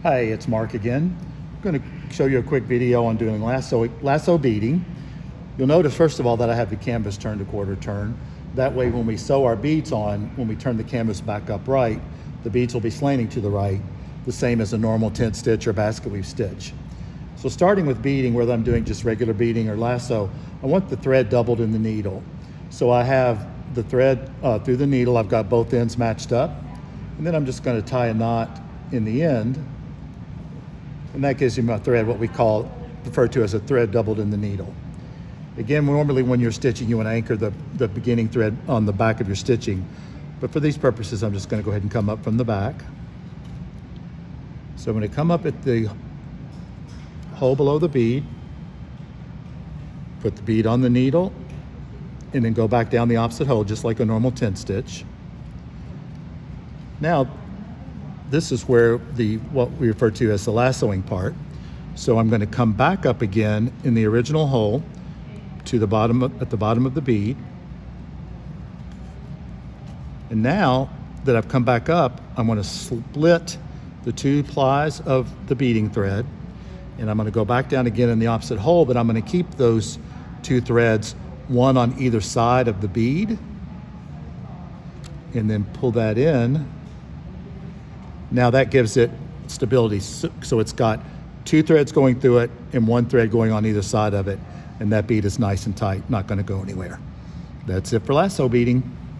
Hi, it's Mark again. I'm going to show you a quick video on doing lasso beading. You'll notice first of all that I have the canvas turned a quarter turn. That way when we sew our beads on, when we turn the canvas back upright, the beads will be slanting to the right, the same as a normal tent stitch or basket weave stitch. So starting with beading, whether I'm doing just regular beading or lasso, I want the thread doubled in the needle. So I have the thread through the needle, I've got both ends matched up, and then I'm just going to tie a knot in the end. And that gives you my thread, what we refer to as a thread doubled in the needle. Again, normally when you're stitching, you want to anchor the beginning thread on the back of your stitching. But for these purposes, I'm just going to go ahead and come up from the back. So I'm going to come up at the hole below the bead, put the bead on the needle, and then go back down the opposite hole, just like a normal tent stitch. Now, this is where what we refer to as the lassoing part. So I'm going to come back up again in the original hole to the bottom at the bottom of the bead. And now that I've come back up, I'm going to split the two plies of the beading thread, and I'm going to go back down again in the opposite hole, but I'm going to keep those two threads, one on either side of the bead, and then pull that in. Now that gives it stability, so it's got two threads going through it and one thread going on either side of it, and that bead is nice and tight, not going to go anywhere. That's it for lasso beading.